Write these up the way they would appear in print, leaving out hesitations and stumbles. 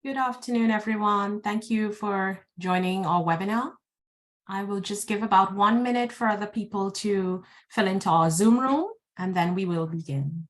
Good afternoon, everyone. Thank you for joining our webinar. I will just give about 1 minute for other people to fill into our Zoom room, and then we will begin.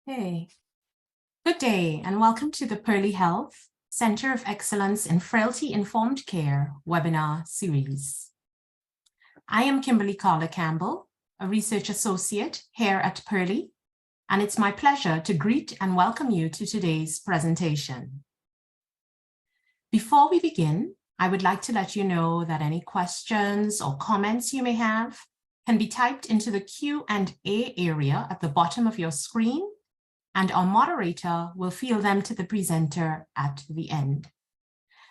Hey, good day and welcome to the Pearly Health Center of Excellence in Frailty-Informed Care webinar series. I am Kimberly Carter-Campbell, a research associate here at Pearly, and it's my pleasure to greet and welcome you to today's presentation. Before we begin, I would like to let you know that any questions or comments you may have can be typed into the Q&A area at the bottom of your screen, and our moderator will field them to the presenter at the end.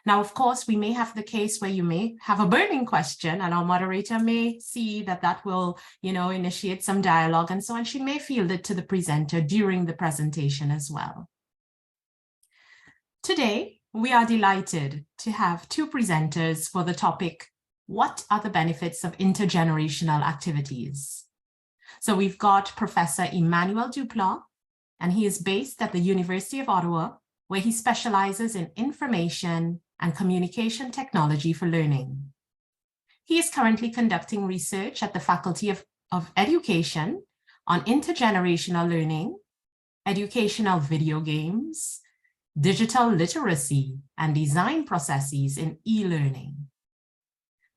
Now, of course, we may have the case where you may have a burning question and our moderator may see that will, initiate some dialogue and so on. She may field it to the presenter during the presentation as well. Today, we are delighted to have two presenters for the topic, what are the benefits of intergenerational activities? So we've got Professor Emmanuel Duplàa, and he is based at the University of Ottawa, where he specializes in information and communication technology for learning. He is currently conducting research at the Faculty of Education on intergenerational learning, educational video games, digital literacy, and design processes in e-learning.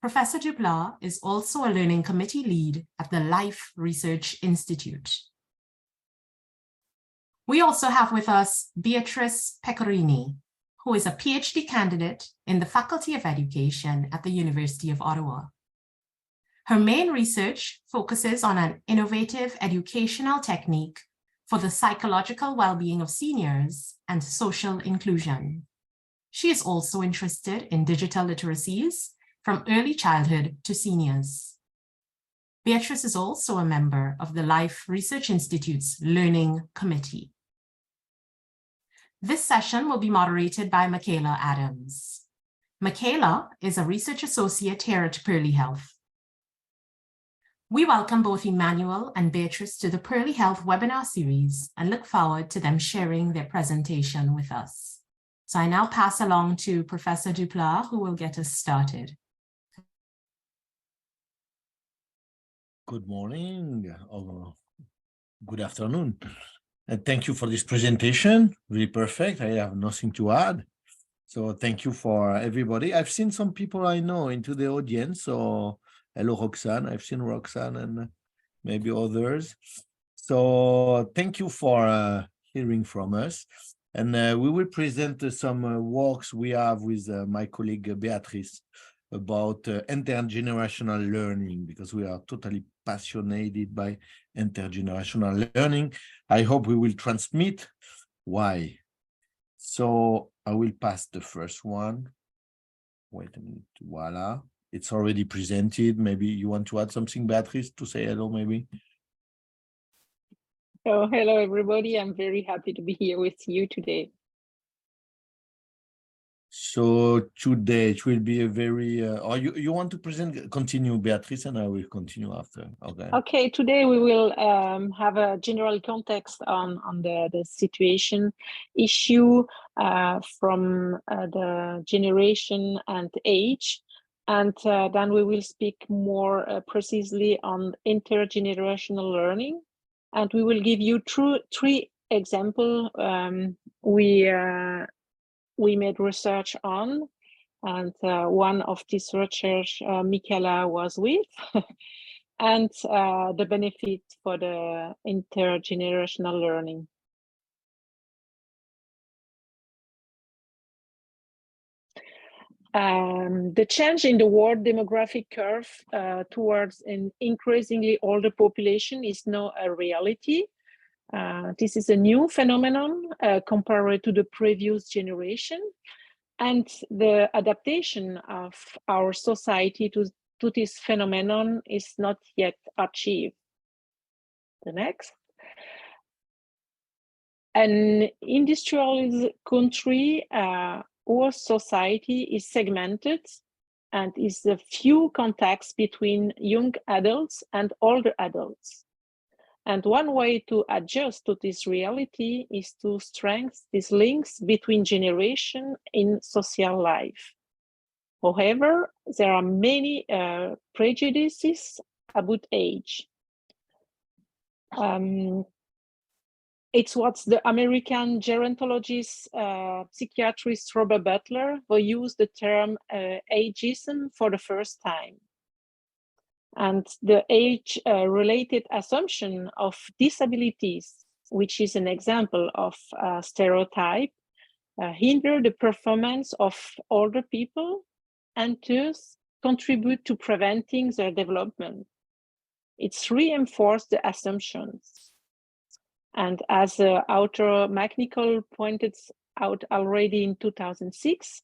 Professor Duplàa is also a learning committee lead at the Life Research Institute. We also have with us Béatrice Pecorini, who is a PhD candidate in the Faculty of Education at the University of Ottawa. Her main research focuses on an innovative educational technique for the psychological well-being of seniors and social inclusion. She is also interested in digital literacies from early childhood to seniors. Béatrice is also a member of the Life Research Institute's Learning Committee. This session will be moderated by Michaela Adams. Michaela is a research associate here at Pearly Health. We welcome both Emmanuel and Béatrice to the Pearly Health webinar series and look forward to them sharing their presentation with us. So I now pass along to Professor Duplàa, who will get us started. Good morning or good afternoon. And thank you for this presentation. Really perfect. I have nothing to add. So thank you for everybody. I've seen some people I know into the audience. So hello, Roxanne. I've seen Roxanne and maybe others. So thank you for hearing from us. And we will present some works we have with my colleague Béatrice about intergenerational learning, because we are totally passionate by intergenerational learning. I hope we will transmit why. So I will pass the first one. Wait a minute. Voila. It's already presented. Maybe you want to add something, Béatrice, to say hello, maybe? Oh, hello, everybody. I'm very happy to be here with you today. So today it will be a very, or you want to continue, Béatrice, and I will continue after. Okay. Okay, today we will have a general context on the situation issue from the generation and age. And then we will speak more precisely on intergenerational learning. And we will give you three examples we made research on. and one of these researchers, Michaela, was with, and the benefit for the intergenerational learning. The change in the world demographic curve towards an increasingly older population is now a reality. This is a new phenomenon compared to the previous generation, and the adaptation of our society to this phenomenon is not yet achieved. The next. An industrialized country, our society is segmented and is a few contacts between young adults and older adults. And one way to adjust to this reality is to strengthen these links between generations in social life. However, there are many prejudices about age. It's what the American gerontologist, psychiatrist Robert Butler, who used the term ageism for the first time. And the age-related assumption of disabilities, which is an example of a stereotype, hinder the performance of older people and thus contribute to preventing their development. It's reinforced the assumptions. And as author McNichol pointed out already in 2006,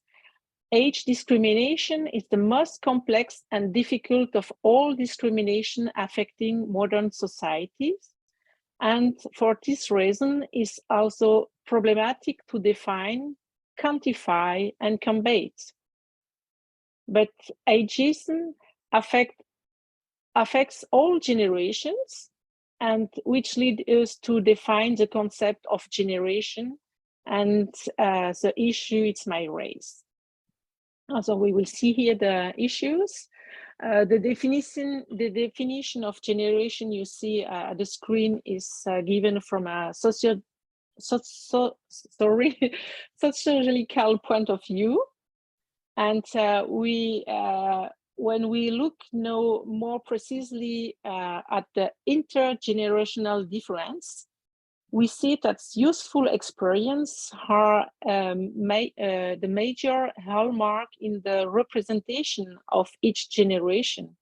age discrimination is the most complex and difficult of all discrimination affecting modern societies. And for this reason, is also problematic to define, quantify, and combat. But ageism affects all generations, and which lead us to define the concept of generation and the issue it's my race. So we will see here the issues. The definition of generation you see at the screen is given from a sociological point of view. And when we look now more precisely at the intergenerational difference, we see that useful experience are the major hallmark in the representation of each generation.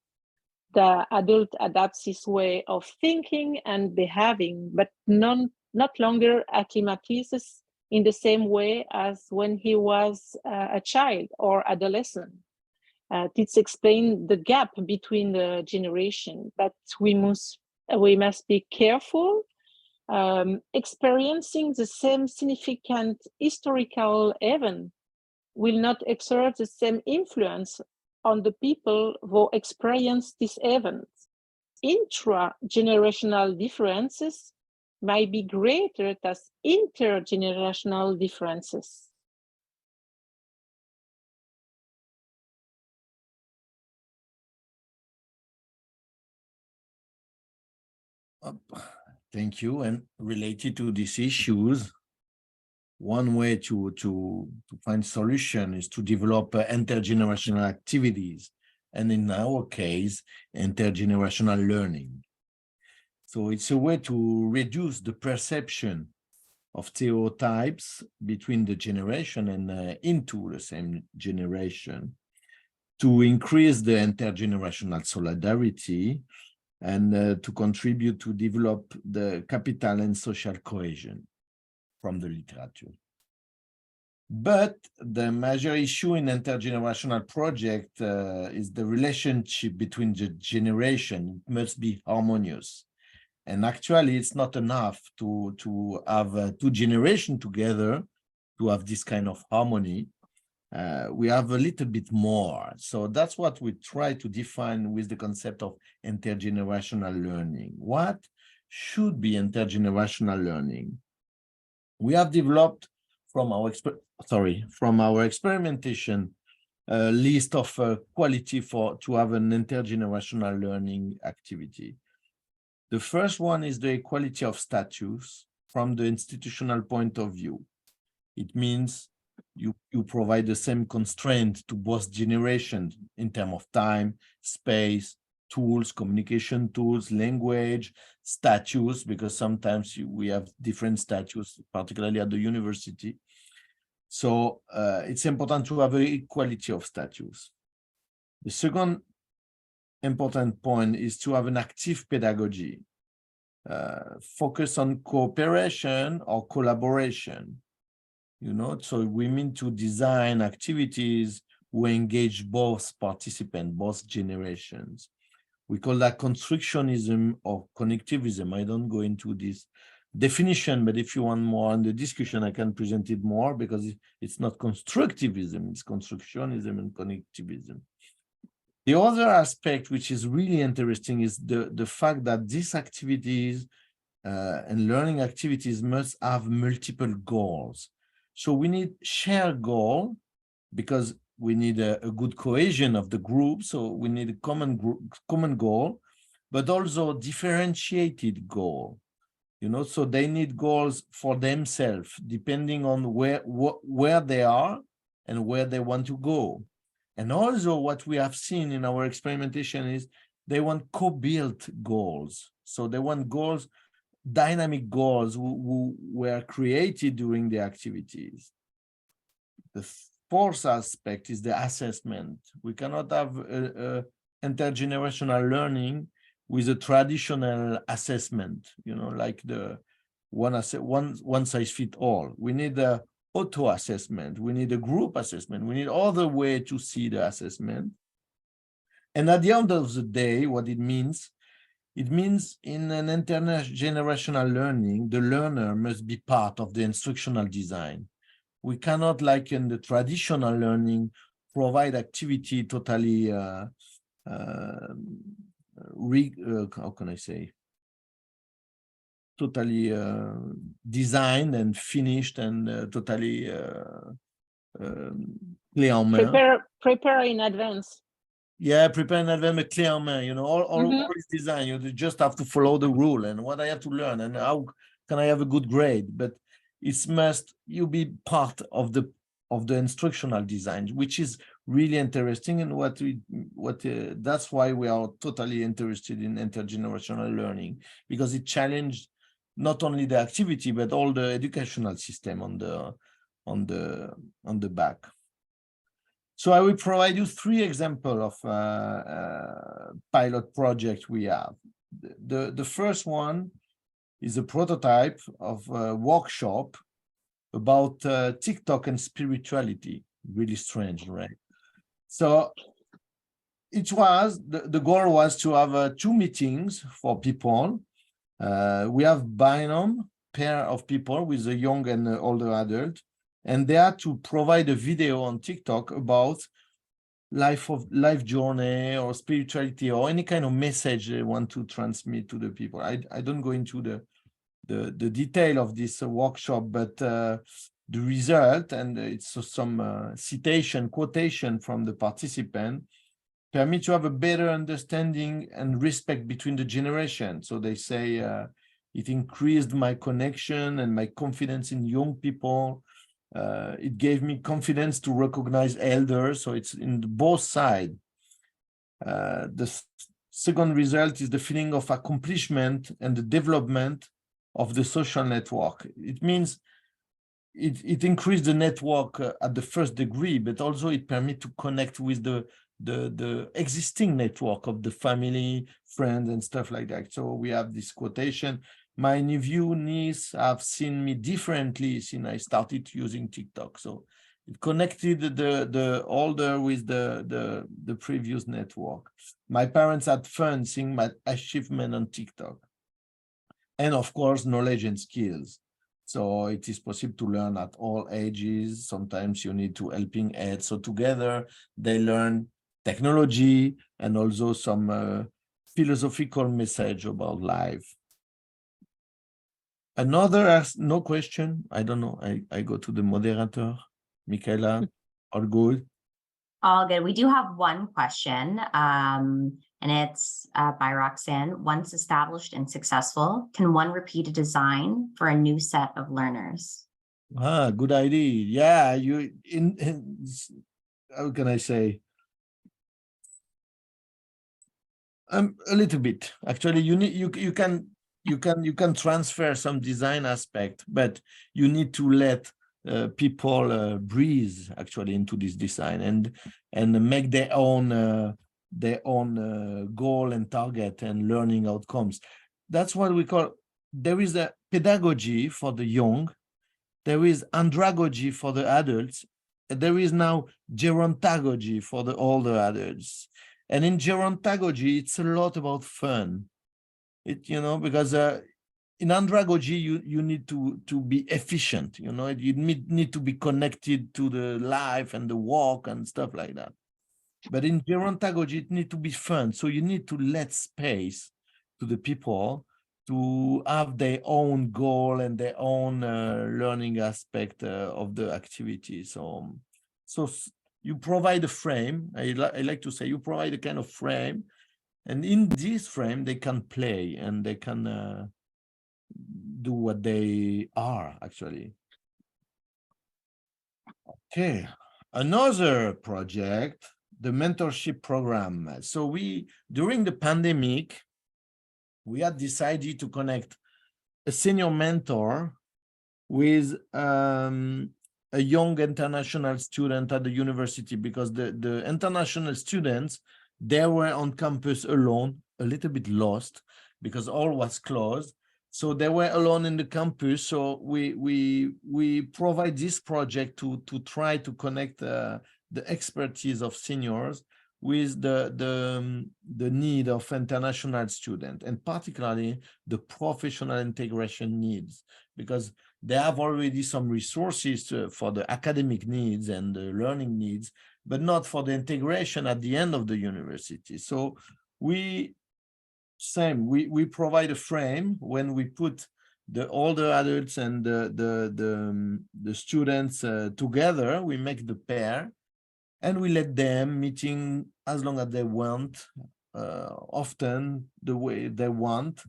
The adult adapts his way of thinking and behaving, but not longer acclimatizes in the same way as when he was a child or adolescent. This explains the gap between the generations, but we must be careful. Experiencing the same significant historical event will not exert the same influence on the people who experience this event. Intra-generational differences might be greater than intergenerational differences. Thank you. And related to these issues, one way to find solution is to develop intergenerational activities, and in our case, intergenerational learning. So it's a way to reduce the perception of stereotypes between the generation and into the same generation, to increase the intergenerational solidarity, and to contribute to develop the capital and social cohesion from the literature. But the major issue in intergenerational project is the relationship between the generation. It must be harmonious. And actually, it's not enough to have two generations together to have this kind of harmony. We have a little bit more. So that's what we try to define with the concept of intergenerational learning. What should be intergenerational learning? We have developed from our experimentation a list of quality to have an intergenerational learning activity. The first one is the equality of status from the institutional point of view. It means you provide the same constraint to both generations in terms of time, space, tools, communication tools, language, status, because sometimes we have different status, particularly at the university. So it's important to have an equality of status. The second important point is to have an active pedagogy, focus on cooperation or collaboration. So we mean to design activities who engage both participants, both generations. We call that constructionism or connectivism. I don't go into this definition, but if you want more on the discussion, I can present it more, because it's not constructivism, it's constructionism and connectivism. The other aspect, which is really interesting, is the fact that these activities and learning activities must have multiple goals. So we need shared goal, because we need a good cohesion of the group. So we need a common goal, but also differentiated goal. So they need goals for themselves, depending on where they are and where they want to go. And also what we have seen in our experimentation is they want co-built goals. So they want goals, dynamic goals who were created during the activities. The fourth aspect is the assessment. We cannot have intergenerational learning with a traditional assessment, like the one size fit all. We need a auto assessment. We need a group assessment. We need other way to see the assessment. And at the end of the day, what it means in an intergenerational learning, the learner must be part of the instructional design. We cannot, like in the traditional learning, provide activity totally, how can I say, totally designed and finished and totally clé en main. Prepare in advance. Yeah, prepare in advance, clear en main. All is design. You just have to follow the rule and what I have to learn and how can I have a good grade. But it must you be part of the instructional design, which is really interesting, and that's why we are totally interested in intergenerational learning, because it challenged not only the activity but all the educational system on the back. So I will provide you 3 examples of pilot project we have. The first one is a prototype of a workshop about TikTok and spirituality. Really strange, right? So it was, the goal was to have 2 meetings for people. We have binomial pair of people with a young and older adult, and they had to provide a video on TikTok about life journey or spirituality or any kind of message they want to transmit to the people. I don't go into the detail of this workshop, but the result, and it's some quotation from the participant, permit to have a better understanding and respect between the generations. So they say it increased my connection and my confidence in young people. It gave me confidence to recognize elders. So it's in both sides. The second result is the feeling of accomplishment and the development of the social network. It means it increased the network at the first degree, but also it permits to connect with the existing network of the family, friends, and stuff like that. So we have this quotation: my nephew, niece have seen me differently since I started using TikTok. So it connected the older with the previous network. My parents had fun seeing my achievement on TikTok. And of course, knowledge and skills. So it is possible to learn at all ages. Sometimes you need to helping hand. So together they learn technology and also some philosophical message about life. Another asks, no question. I don't know. I go to the moderator. Michaela, all good? All good. We do have one question, and it's by Roxanne. Once established and successful, can one repeat a design for a new set of learners? Good idea. Yeah, you how can I say? A little bit. Actually, you can transfer some design aspect, but you need to let people breathe actually into this design and make their own goal and target and learning outcomes. That's what we call. There is a pedagogy for the young. There is andragogy for the adults. There is now gerontagogy for the older adults. And in gerontagogy, it's a lot about fun. Because in andragogy, you need to be efficient. You need to be connected to the life and the walk and stuff like that. But in gerontagogy, it needs to be fun. So you need to let space to the people to have their own goal and their own learning aspect of the activity. So you provide a frame. I like to say you provide a kind of frame, and in this frame they can play and they can do what they are actually. Okay, another project, the mentorship program. So during the pandemic, we had decided to connect a senior mentor with a young international student at the university, because the international students, they were on campus alone, a little bit lost because all was closed. So they were alone in the campus. So we provide this project to try to connect the expertise of seniors with the need of international students, and particularly the professional integration needs, because they have already some resources for the academic needs and the learning needs, but not for the integration at the end of the university. So we provide a frame when we put the older adults and the students together. We make the pair, and we let them meeting as long as they want, often the way they want.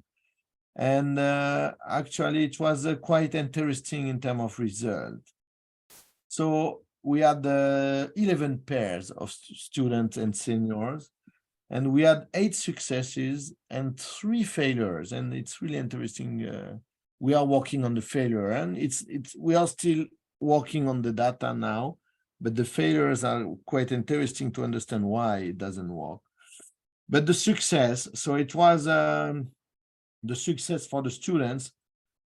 And actually, it was quite interesting in terms of result. So we had 11 pairs of students and seniors, and we had 8 successes and 3 failures. And it's really interesting. We are working on the failure, and we are still working on the data now, but the failures are quite interesting to understand why it doesn't work. But the success, so it was the success for the students,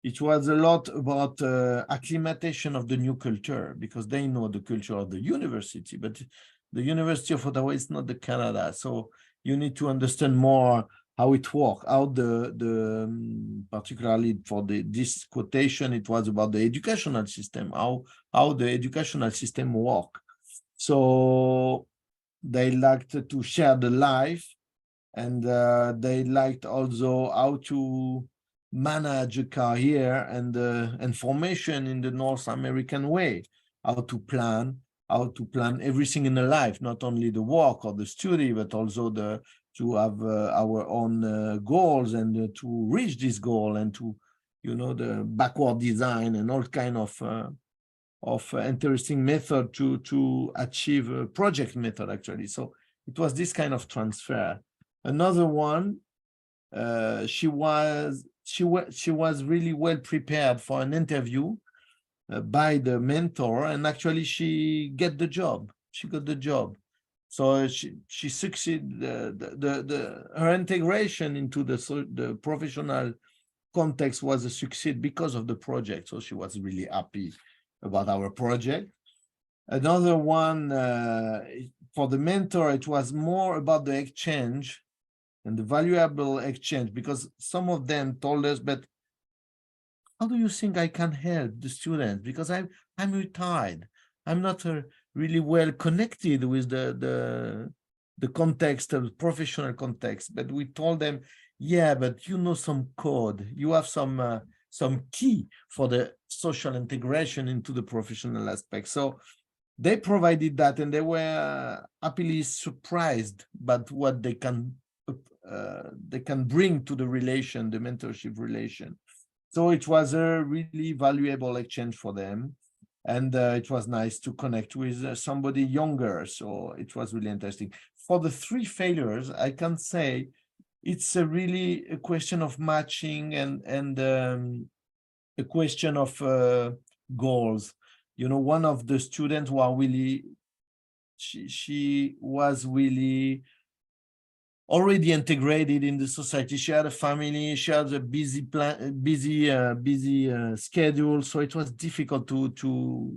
it was a lot about acclimatation of the new culture, because they know the culture of the university, but the University of Ottawa is not the Canada. So you need to understand more how it works, how particularly for this quotation, it was about the educational system, how the educational system works. So they liked to share the life, and they liked also how to manage a career and formation in the North American way, how to plan everything in the life, not only the work or the study, but also to have our own goals, and to reach this goal, and to, the backward design and all kind of interesting method to achieve a project method actually. So it was this kind of transfer. Another one, she was really well prepared for an interview by the mentor, and actually she got the job. So she succeeded. Her integration into the professional context was a success because of the project. So she was really happy about our project. Another one, for the mentor, it was more about the exchange and the valuable exchange, because some of them told us, but how do you think I can help the students? Because I'm retired. I'm not really well connected with the context of the professional context. But we told them, yeah, but you know some code. You have some key for the social integration into the professional aspect. So they provided that, and they were happily surprised by what they can bring to the relation, the mentorship relation. So it was a really valuable exchange for them. And it was nice to connect with somebody younger. So it was really interesting. For the 3 failures, I can say it's really a question of matching and a question of goals. You know, one of the students who are really, she was really already integrated in the society. She had a family, she had a busy schedule. So it was difficult to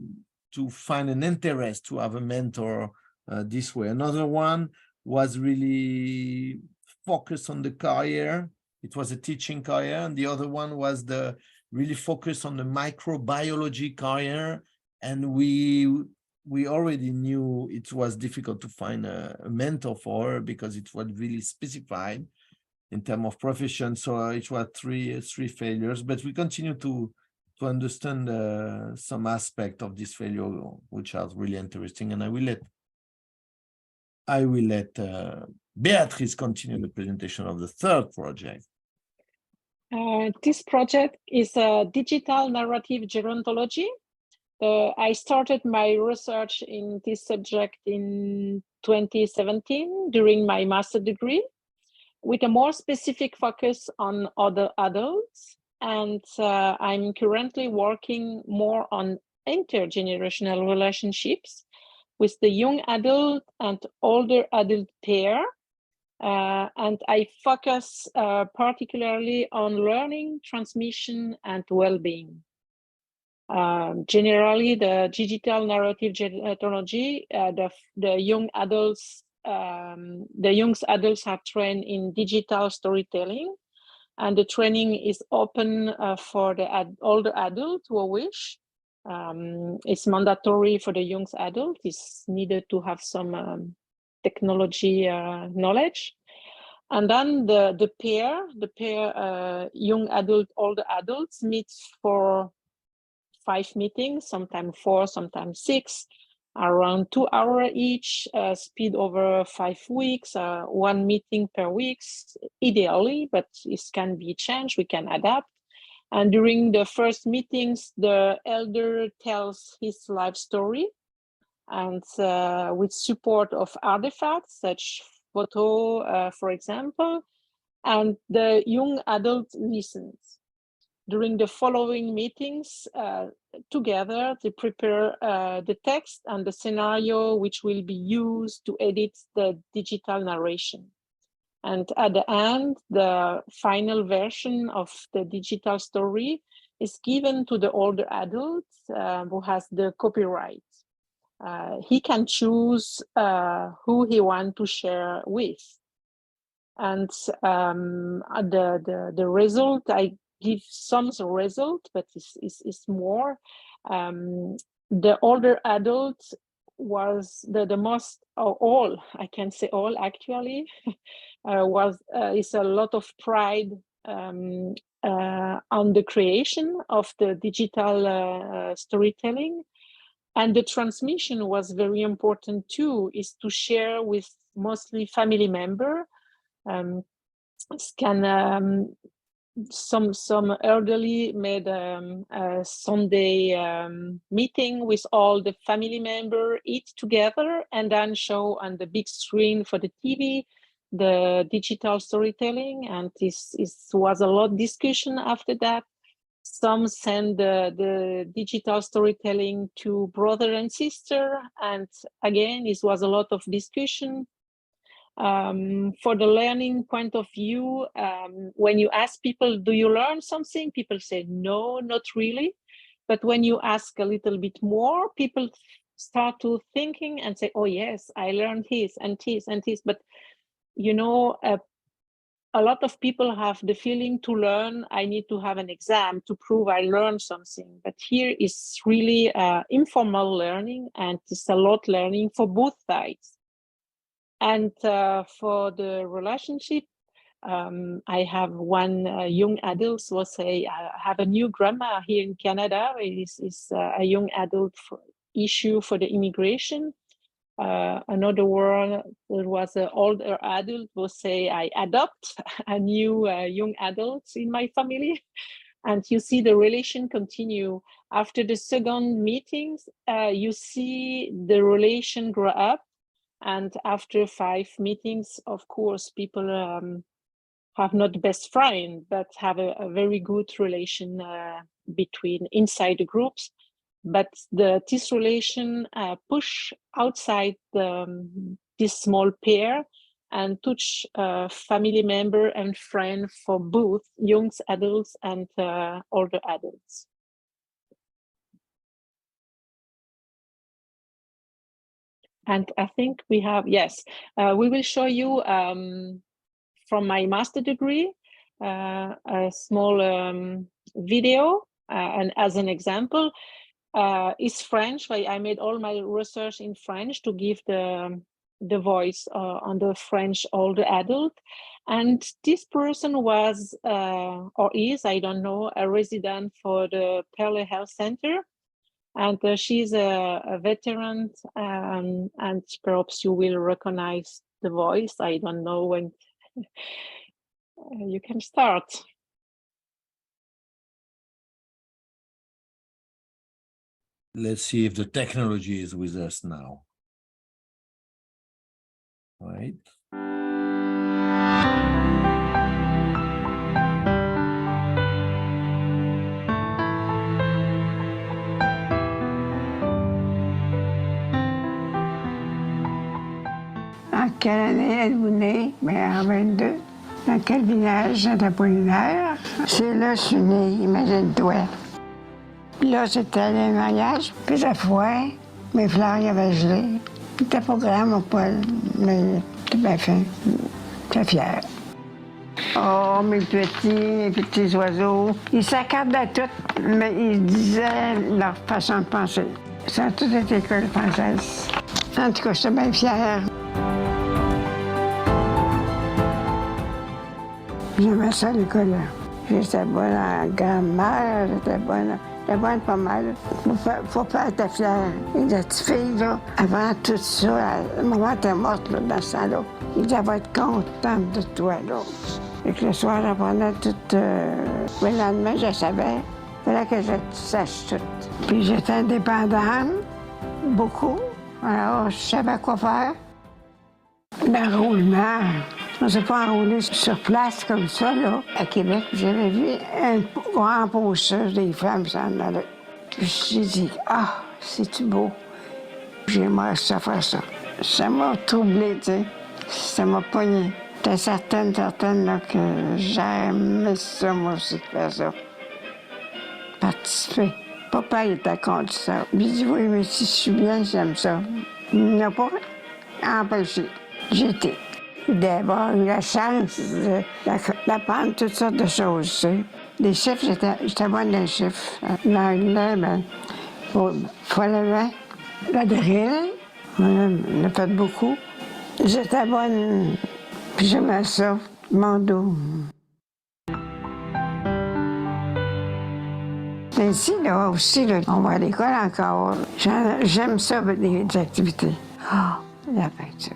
find an interest to have a mentor this way. Another one was really focused on the career. It was a teaching career. And the other one was really focused on the microbiology career. And we already knew it was difficult to find a mentor for her because it was really specified in terms of profession. So it was three failures, but we continue to understand some aspect of this failure, which are really interesting. And I will let Béatrice continue the presentation of the 3rd project. This project is a digital narrative gerontology. I started my research in this subject in 2017 during my master's degree, with a more specific focus on other adults. And I'm currently working more on intergenerational relationships with the young adult and older adult pair. And I focus particularly on learning, transmission, and well-being. Generally, the digital narrative gerontology, the young adults have trained in digital storytelling, and the training is open for the older adult who wish. It's mandatory for the young adult. It's needed to have some technology knowledge. And then the pair young adult, older adults meet for 5 meetings, sometimes 4, sometimes 6, around 2 hours each, speed over 5 weeks, 1 meeting per week, ideally, but it can be changed, we can adapt. And during the first meetings, the elder tells his life story, and with support of artifacts, such photo, for example, and the young adult listens. During the following meetings, together, they prepare the text and the scenario which will be used to edit the digital narration. And at the end, the final version of the digital story is given to the older adult who has the copyright. He can choose who he wants to share with. And the result, I give some result, but it's more. The older adult was the most, all, I can say all actually, is a lot of pride on the creation of the digital storytelling. And the transmission was very important too, is to share with mostly family member. Some elderly made a Sunday meeting with all the family members, eat together, and then show on the big screen for the TV the digital storytelling. And this was a lot of discussion after that. Some send the digital storytelling to brother and sister, and again, this was a lot of discussion. For the learning point of view, when you ask people, do you learn something? People say, no, not really. But when you ask a little bit more, people start to thinking and say, oh yes, I learned this and this and this. But you know, a lot of people have the feeling to learn, I need to have an exam to prove I learned something. But here is really informal learning, and it's a lot learning for both sides. And for the relationship, I have one young adult will say, I have a new grandma here in Canada. It is a young adult issue for the immigration. Another one, there was an older adult will say, I adopt a new young adult in my family. And you see the relation continue. After the second meetings, you see the relation grow up. And after 5 meetings, of course, people have not best friend, but have a very good relation between inside the groups. But this relation push outside this small pair and touch family member and friend for both young adults and older adults. And I think we have, yes, we will show you from my master degree a small video, and as an example, is French. I made all my research in French to give the voice on the French older adult. And this person was, or is, I don't know, a resident for the Pearly Health Center. And she's a veteran, and perhaps you will recognize the voice. I don't know when you can start. Let's see if the technology is with us now. All right. En quelle année êtes-vous née? En 22. Dans quel village? Saint-Apollinaire. C'est là que je suis née, imagine-toi. Puis là, c'était le mariage, puis la foire. Mes fleurs, y avait gelé. C'était pas grand, mon Paul, mais c'était bien fin. J'étais fière. Oh, mes petits oiseaux. Ils s'accordaient tout, mais ils disaient leur façon de penser. Ça a tout été école française. En tout cas, j'étais bien fière. J'aimais ça, l'école-là. J'étais bonne en grammaire, j'étais bonne pas mal. Faut pas être fière. Et la petite fille, là, avant tout ça, maman était morte, là, dans ce temps-là. Il devait être contente de toi, là. Et que le soir, j'apprenais tout. Le lendemain, je savais. Il fallait que je sache tout. Puis j'étais indépendante, beaucoup. Alors, je savais quoi faire. L'enroulement. On ne s'est pas enroulé sur place comme ça, là. À Québec, j'avais vu un grand postage des femmes s'en aller. Je me suis dit, ah, c'est-tu beau? J'aimerais ça faire ça. Ça m'a troublé, tu sais. Ça m'a pogné. J'étais certaine là, que j'aimais ça, moi aussi, de faire ça. Participer. Papa, il était contre ça. Il dit, oui, mais si je suis bien, j'aime ça. Il n'a pas empêché. J'étais. D'avoir eu la chance d'apprendre toutes sortes de choses, tu sais. Les chiffres, j'étais bonne dans les chiffres. L'anglais, ben, fallait la drill, on a fait beaucoup. J'étais bonne, puis j'aimais ça, mon dos. Mais ici, là, aussi, là, on va à l'école encore. J'aime ça, les activités. Ah, la peinture.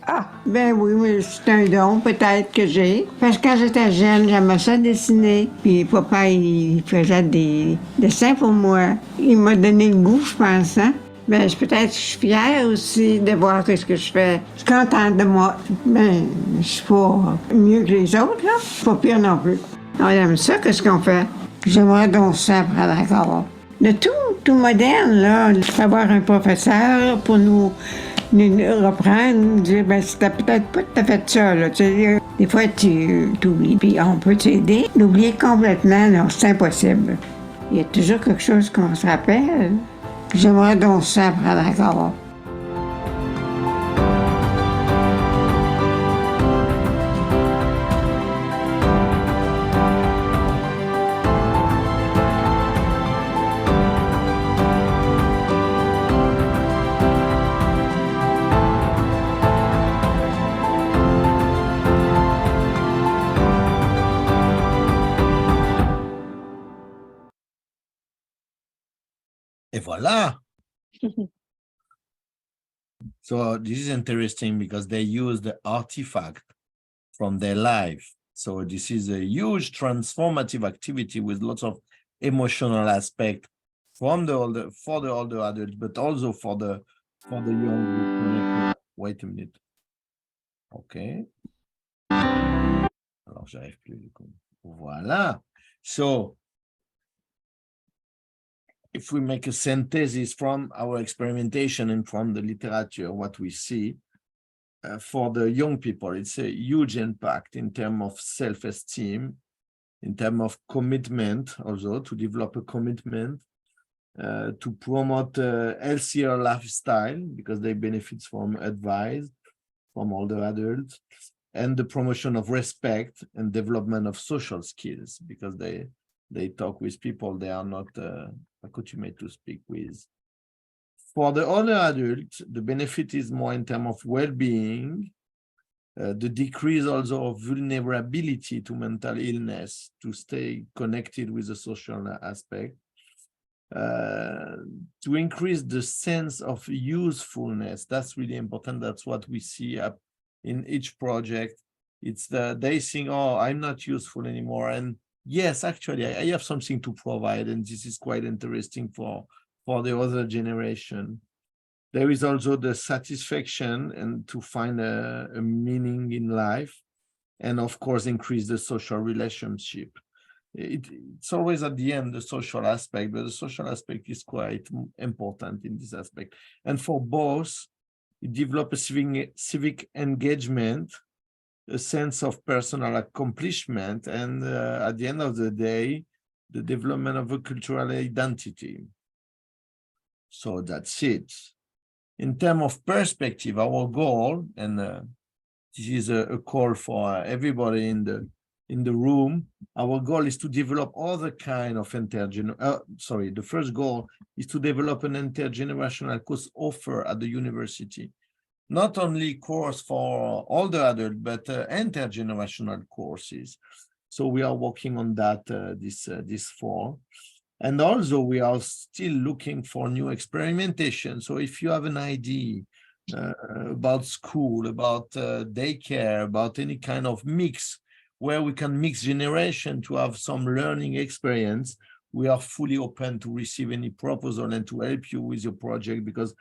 Ah, ben oui, mais c'est un don peut-être que j'ai. Parce que quand j'étais jeune, j'aimais ça dessiner. Puis papa, il faisait des dessins pour moi. Il m'a donné le goût, je pense, hein. Ben, peut-être que je suis fière aussi de voir ce que je fais. Je suis contente de moi. Ben, je suis pas mieux que les autres, là. Pas pire non plus. On aime ça, qu'est-ce qu'on fait. J'aimerais donc ça apprendre encore. De tout moderne, là. Avoir un professeur pour nous reprendre, nous dire, ben, c'était peut-être pas tout à fait ça, là. Tu sais, des fois, tu t'oublies, puis on peut t'aider. L'oublier complètement, non, c'est impossible. Il y a toujours quelque chose qu'on se rappelle. J'aimerais donc ça apprendre encore. Et voilà. So this is interesting because they use the artifact from their life So this is a huge transformative activity with lots of emotional aspect from the older, for the older adults, but also for the young. Wait a minute. Okay. Alors, j'arrive plus. Voilà. So, if we make a synthesis from our experimentation and from the literature, what we see for the young people, it's a huge impact in terms of self-esteem, in terms of commitment, also to develop a commitment, to promote a healthier lifestyle because they benefit from advice from older adults, and the promotion of respect and development of social skills because they talk with people they are not accoutumed to speak with. For the older adults, the benefit is more in terms of well-being, the decrease also of vulnerability to mental illness, to stay connected with the social aspect, to increase the sense of usefulness. That's really important. That's what we see up in each project. It's they think, oh, I'm not useful anymore. And yes, actually, I have something to provide. And this is quite interesting for the other generation. There is also the satisfaction and to find a meaning in life. And of course, increase the social relationship. It's always at the end, the social aspect, but the social aspect is quite important in this aspect. And for both, it develops a civic engagement, a sense of personal accomplishment, and at the end of the day, the development of a cultural identity. So that's it. In terms of perspective, our goal, and this is a call for everybody in the room, our goal is to develop other kind of the first goal is to develop an intergenerational course offer at the university. Not only course for older adults, but intergenerational courses. So we are working on that this fall. And also we are still looking for new experimentation. So if you have an idea about school, about daycare, about any kind of mix, where we can mix generation to have some learning experience, we are fully open to receive any proposal and to help you with your project, because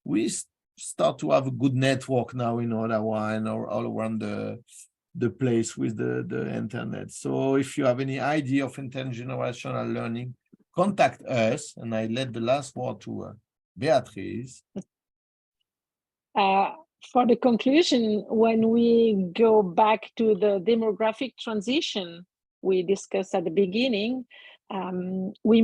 we start to have a good network now in Ottawa and all around the place with the internet. So if you have any idea of intergenerational learning, contact us. And I let the last word to Béatrice. For the conclusion, when we go back to the demographic transition we discussed at the beginning, we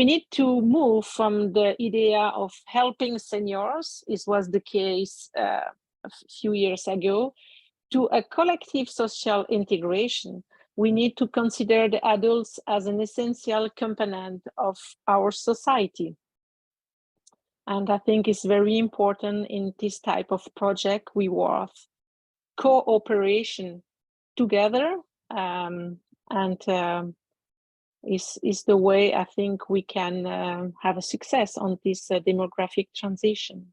need to move from the idea of helping seniors, this was the case a few years ago, to a collective social integration. We need to consider the adults as an essential component of our society. And I think it's very important in this type of project, we work cooperation together, is the way I think we can have a success on this demographic transition.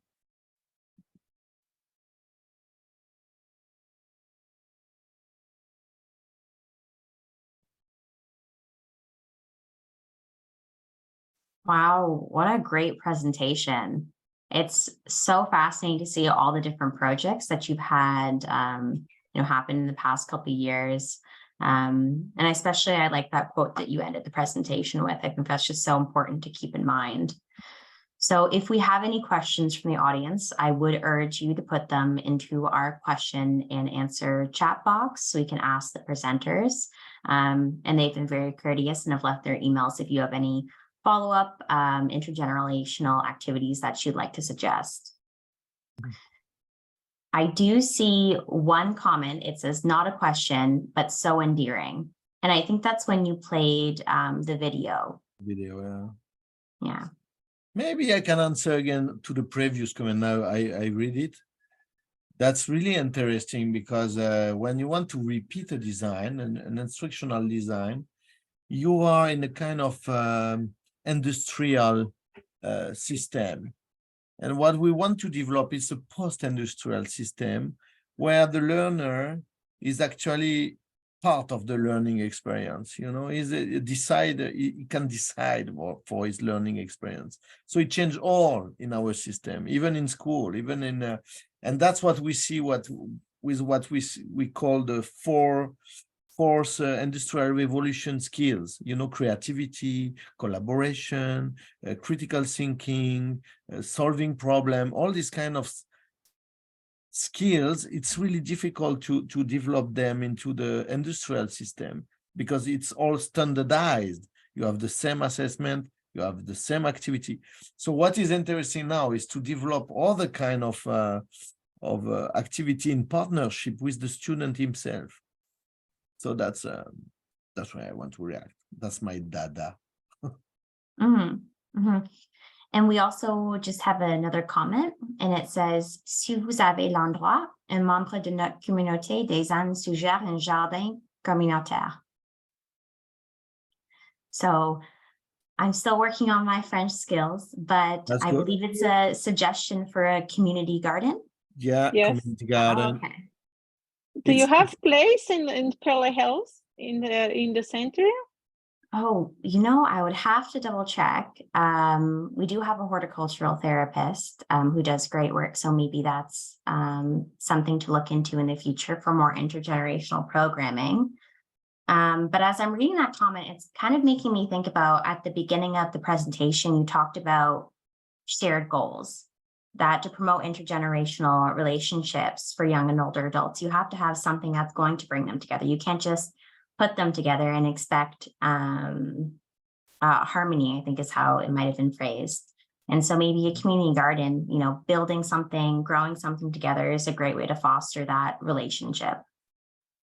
Wow, what a great presentation. It's so fascinating to see all the different projects that you've had happen in the past couple of years. And especially I like that quote that you ended the presentation with. I think that's just so important to keep in mind. So if we have any questions from the audience, I would urge you to put them into our question and answer chat box so we can ask the presenters. And they've been very courteous and have left their emails if you have any follow-up intergenerational activities that you'd like to suggest. I do see one comment. It says, not a question, but so endearing. And I think that's when you played the video. Yeah. Maybe I can answer again to the previous comment. Now I read it. That's really interesting because when you want to repeat a design, an instructional design, you are in a kind of industrial system. And what we want to develop is a post-industrial system where the learner is actually part of the learning experience. You know, he can decide for his learning experience. So it changed all in our system, even in school, even in, and that's what we see with what we call the fourth industrial revolution skills, you know, creativity, collaboration, critical thinking, solving problem, all these kind of skills. It's really difficult to develop them into the industrial system because it's all standardized. You have the same assessment, you have the same activity. So what is interesting now is to develop all the kind of activity in partnership with the student himself. So that's why I want to react. That's my dada. And we also just have another comment, and it says, si vous avez l'endroit, un membre de notre communauté des ânes suggère un jardin communautaire. So I'm still working on my French skills, but That's I good. believe it's a suggestion for a community garden. Yeah, Yes. community garden. Okay. Do you have place in Pearly Health in the center? Oh, you know, I would have to double check. We do have a horticultural therapist who does great work. So maybe that's something to look into in the future for more intergenerational programming. But as I'm reading that comment, it's kind of making me think about at the beginning of the presentation, you talked about shared goals, that to promote intergenerational relationships for young and older adults, you have to have something that's going to bring them together. You can't just put them together and expect harmony, I think is how it might have been phrased. And so maybe a community garden, you know, building something, growing something together is a great way to foster that relationship.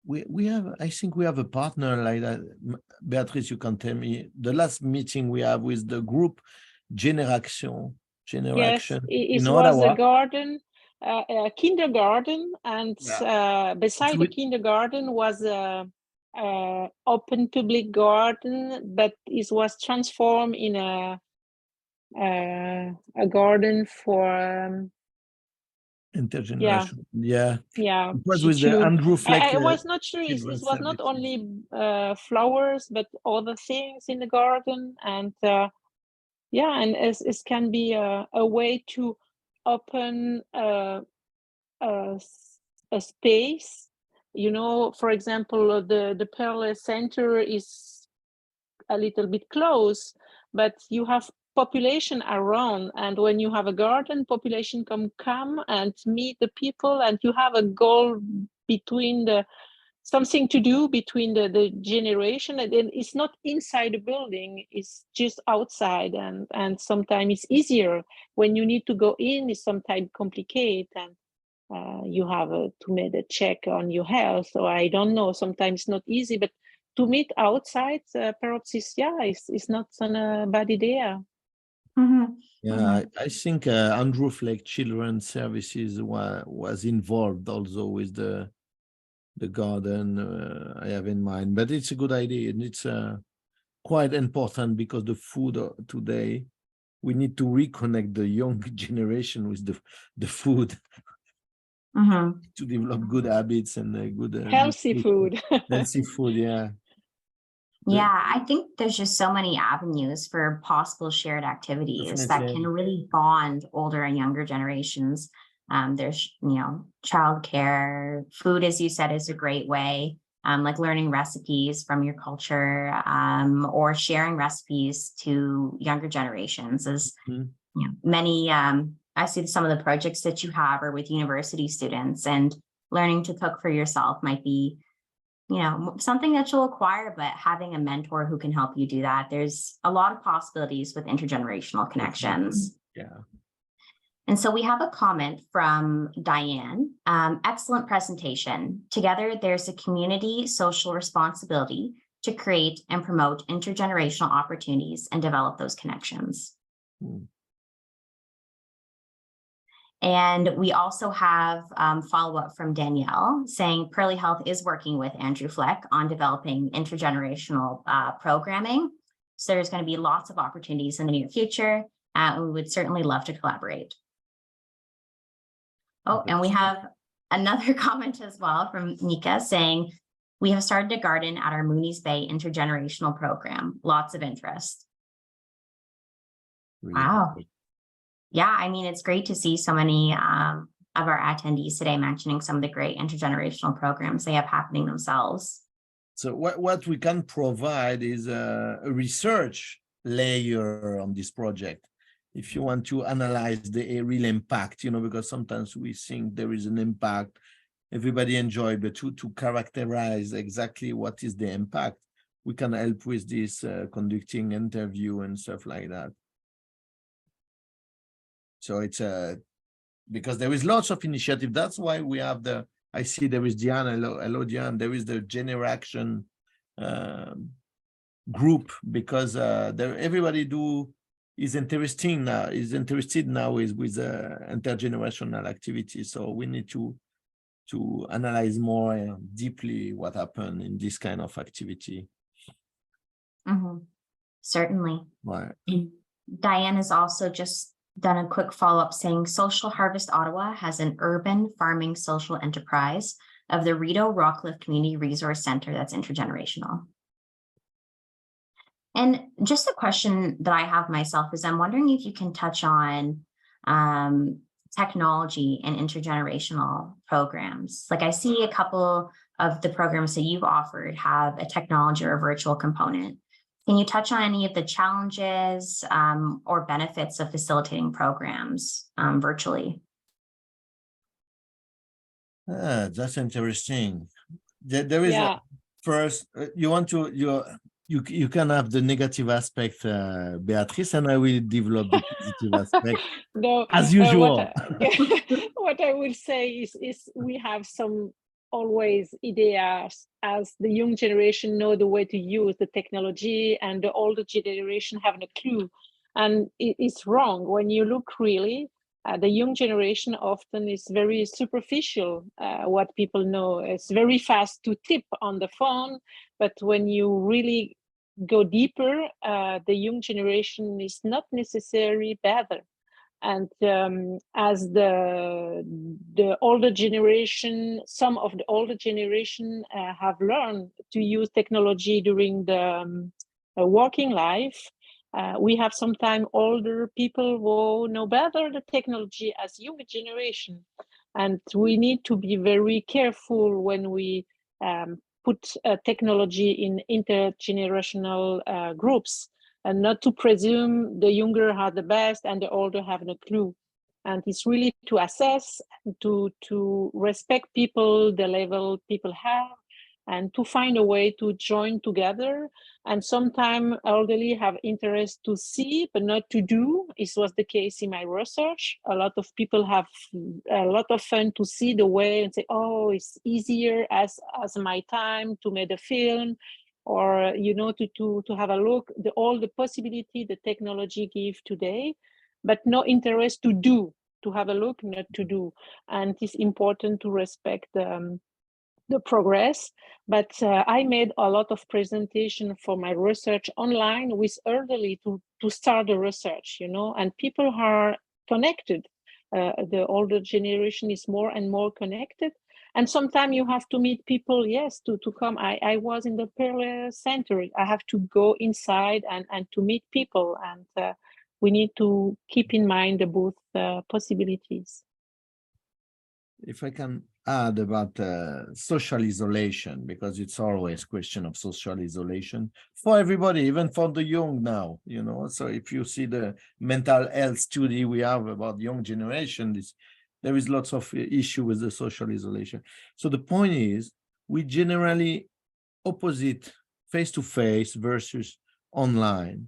We have, I think we have a partner like that. Béatrice, you can tell me, the last meeting we have with the group Generation. Yes, it was a garden, a kindergarten, and beside the kindergarten was a open public garden, but it was transformed in a garden for intergenerational. Yeah. It was with the Andrew Fleck. I was not sure it was not only flowers but other things in the garden, and and it can be a way to open a space. You know, for example, the Pearl Center is a little bit close, but you have population around, and when you have a garden, population come and meet the people, and you have a goal between something to do between the generation, and then it's not inside the building, it's just outside, and sometimes it's easier. When you need to go in, it's sometimes complicated, and you have to make a check on your health, so I don't know, sometimes not easy, but to meet outside perhaps it's not a bad idea. Yeah, I think Andrew Fleck Children's Services was involved also with the garden I have in mind, but it's a good idea, and it's quite important because the food today, we need to reconnect the young generation with the food to develop good habits and good healthy food. Healthy food, yeah. Yeah, I think there's just so many avenues for possible shared activities that can really bond older and younger generations. There's, you know, childcare, food, as you said, is a great way, like learning recipes from your culture, or sharing recipes to younger generations. As you know, many, I see some of the projects that you have are with university students, and learning to cook for yourself might be, you know, something that you'll acquire, but having a mentor who can help you do that. There's a lot of possibilities with intergenerational connections. Yeah. And so we have a comment from Diane. Excellent presentation. Together, there's a community social responsibility to create and promote intergenerational opportunities and develop those connections. And we also have follow-up from Danielle saying Pearly Health is working with Andrew Fleck on developing intergenerational programming. So there's going to be lots of opportunities in the near future, and we would certainly love to collaborate. Oh, and we have another comment as well from Nika saying, We have started a garden at our Moonies Bay intergenerational program. Lots of interest. Really Wow. good. Yeah, I mean, it's great to see so many of our attendees today mentioning some of the great intergenerational programs they have happening themselves. So what we can provide is a research layer on this project. If you want to analyze the real impact, because sometimes we think there is an impact, everybody enjoy, but to characterize exactly what is the impact, we can help with this conducting interview and stuff like that. So it's because there is lots of initiative. That's why we have I see there is Diane. Hello Diane. There is the generation group, because everybody is interested now with intergenerational activity. So we need to analyze more deeply what happened in this kind of activity. Certainly. Right. Diane has also just done a quick follow-up saying Social Harvest Ottawa has an urban farming social enterprise of the Rideau Rockcliffe Community Resource Center that's intergenerational. And just a question that I have myself is I'm wondering if you can touch on technology and intergenerational programs. Like I see a couple of the programs that you've offered have a technology or a virtual component. Can you touch on any of the challenges or benefits of facilitating programs virtually? That's interesting. There is first, you can have the negative aspect, Béatrice, and I will develop the positive aspect as usual. What I will say is we have some always ideas as the young generation know the way to use the technology and the older generation have no clue. And it's wrong. When you look really, the young generation often is very superficial. What people know, it's very fast to tip on the phone, but when you really go deeper, the young generation is not necessarily better. And as the older generation, some of the older generation have learned to use technology during the working life, we have sometimes older people who know better the technology as younger generation. And we need to be very careful when we put technology in intergenerational groups, and not to presume the younger have the best and the older have no clue. And it's really to assess, to respect people, the level people have, and to find a way to join together. And sometimes elderly have interest to see, but not to do. This was the case in my research. A lot of people have a lot of fun to see the way and say, oh, it's easier as my time to make a film, or to have a look all the possibility the technology gives today, but no interest to do, to have a look, not to do. And it's important to respect the progress. But I made a lot of presentation for my research online with elderly to start the research, and people are connected. The older generation is more and more connected. And sometimes you have to meet people, yes, to come. I was in the Pearl Center. I have to go inside and to meet people. And we need to keep in mind the both possibilities. If I can add about social isolation, because it's always a question of social isolation for everybody, even for the young now, So if you see the mental health study we have about young generation, there is lots of issue with the social isolation. So the point is, we generally opposite face-to-face versus online.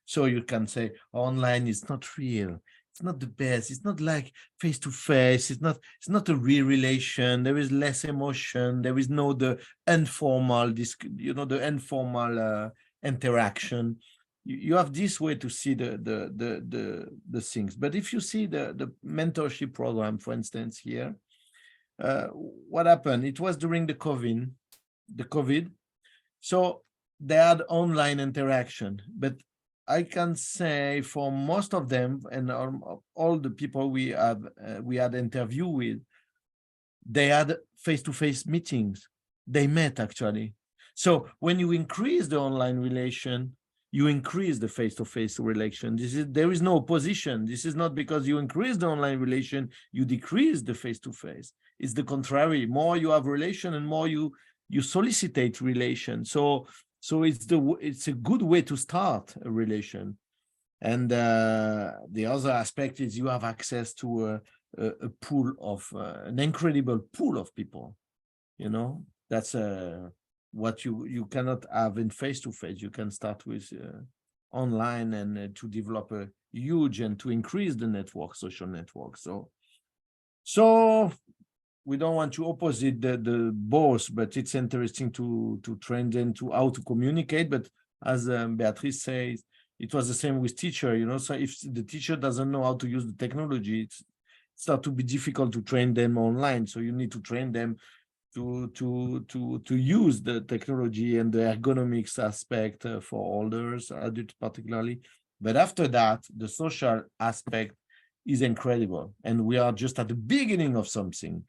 So you can say online is not real. It's not the best. It's not like face-to-face. It's not a real relation. There is less emotion. There is the informal, the informal interaction. You have this way to see the things. But if you see the mentorship program, for instance, here, what happened? It was during the COVID. So they had online interaction, but I can say for most of them and all the people we had interview with, they had face-to-face meetings. they met actually. So when you increase the online relation, you increase the face-to-face relation. There is no opposition. This is not because you increase the online relation, you decrease the face-to-face. It's the contrary. More you have relation and more you solicitate relation. So it's a good way to start a relation. And the other aspect is you have access to a pool of an incredible pool of people. You know, that's what you cannot have in face-to-face. You can start with online and to develop a huge and to increase the network, social network. So we don't want to opposite the both, but it's interesting to train them to how to communicate. But as Béatrice says, it was the same with teacher, you know. So if the teacher doesn't know how to use the technology, it starts to be difficult to train them online. So you need to train them to use the technology and the ergonomics aspect for elders, adults particularly. But after that, the social aspect is incredible. And we are just at the beginning of something.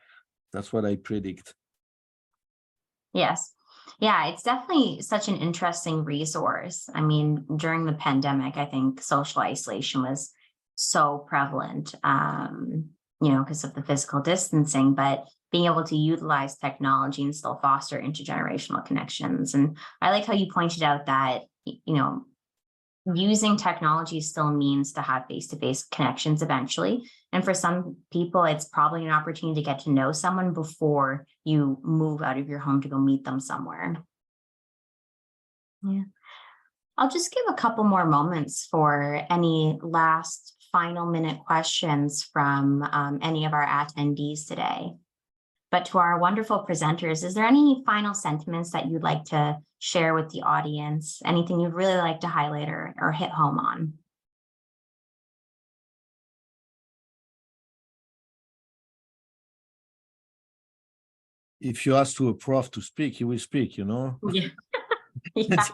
That's what I predict. Yes. Yeah, it's definitely such an interesting resource. I mean, during the pandemic, I think social isolation was so prevalent, you know, because of the physical distancing, but being able to utilize technology and still foster intergenerational connections. And I like how you pointed out that, you know, using technology still means to have face-to-face connections eventually. And for some people, it's probably an opportunity to get to know someone before you move out of your home to go meet them somewhere. Yeah. I'll just give a couple more moments for any last final minute questions from any of our attendees today. But to our wonderful presenters, is there any final sentiments that you'd like to share with the audience? Anything you'd really like to highlight or hit home on? If you ask to a prof to speak, he will speak, you know. Yeah. Yeah.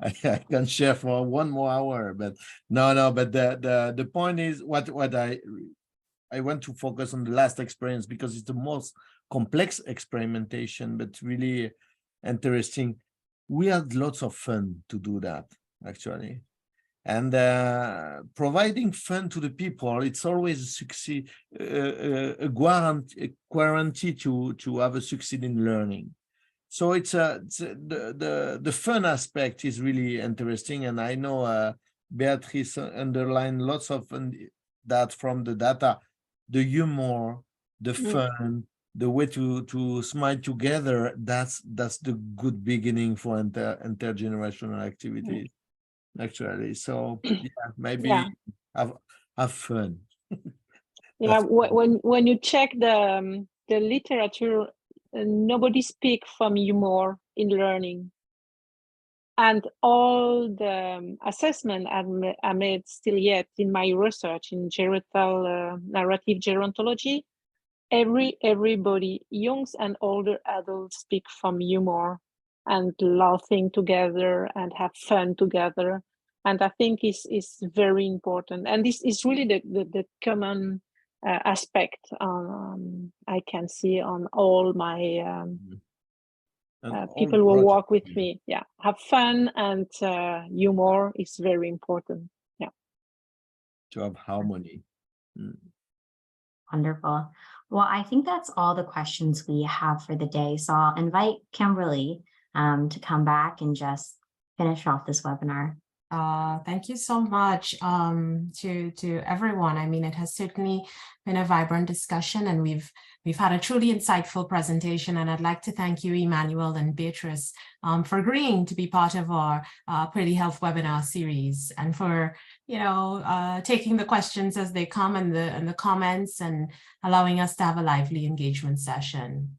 I can share for 1 more hour, but no. But the point is what I want to focus on the last experience because it's the most complex experimentation, but really interesting. We had lots of fun to do that, actually. And providing fun to the people, it's always a guarantee to have a succeed in learning. So it's the fun aspect is really interesting. And I know Béatrice underlined lots of that from the data. The humor, the fun, the way to smile together, that's the good beginning for intergenerational activities, actually. So yeah, maybe have fun. Yeah, when you check the literature, nobody speaks from humor in learning. And all the assessment I made still yet in my research in narrative gerontology, everybody, young and older adults, speak from humor and laughing together and have fun together. And I think is very important. And this is really the common aspect I can see on all my people who work with me. Yeah, have fun, and humor is very important. Yeah, to have harmony. Wonderful. Well, I think that's all the questions we have for the day. So I'll invite Kimberly to come back and just finish off this webinar. Thank you so much to everyone. I mean, it has certainly been a vibrant discussion, and we've had a truly insightful presentation. And I'd like to thank you, Emmanuel and Béatrice, for agreeing to be part of our Pearly Health webinar series, and for taking the questions as they come and the comments, and allowing us to have a lively engagement session.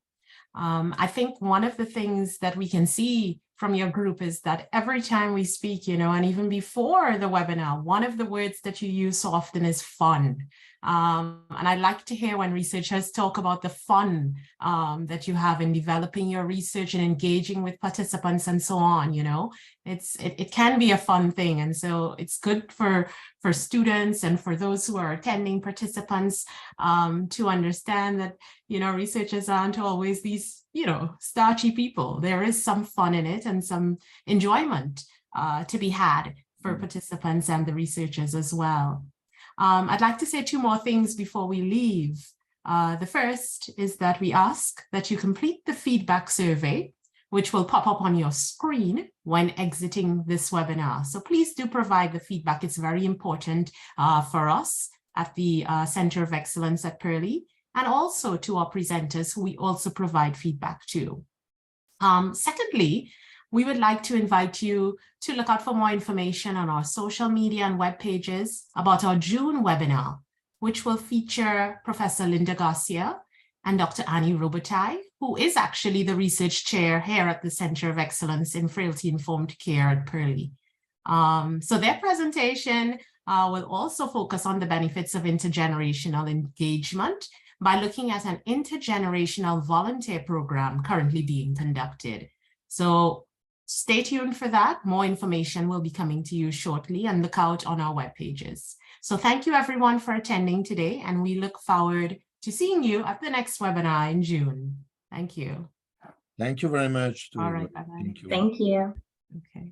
I think one of the things that we can see from your group is that every time we speak, and even before the webinar, one of the words that you use so often is fun. And I like to hear when researchers talk about the fun that you have in developing your research and engaging with participants and so on. You know, it can be a fun thing. And so it's good for students and for those who are attending participants to understand that, you know, researchers aren't always these, you know, starchy people. There is some fun in it and some enjoyment to be had for participants and the researchers as well. I'd like to say two more things before we leave. The first is that we ask that you complete the feedback survey, which will pop up on your screen when exiting this webinar. So please do provide the feedback. It's very important for us at the Center of Excellence at Pearly, and also to our presenters who we also provide feedback to. Secondly, we would like to invite you to look out for more information on our social media and web pages about our June webinar, which will feature Professor Linda Garcia and Dr. Annie Robitaille, who is actually the research chair here at the Center of Excellence in Frailty Informed Care at Pearly. So their presentation will also focus on the benefits of intergenerational engagement by looking at an intergenerational volunteer program currently being conducted. So stay tuned for that. More information will be coming to you shortly, and look out on our web pages. So thank you everyone for attending today, and we look forward to seeing you at the next webinar in June. Thank you. Thank you very much. All right, bye-bye. Thank you. Thank you. Okay.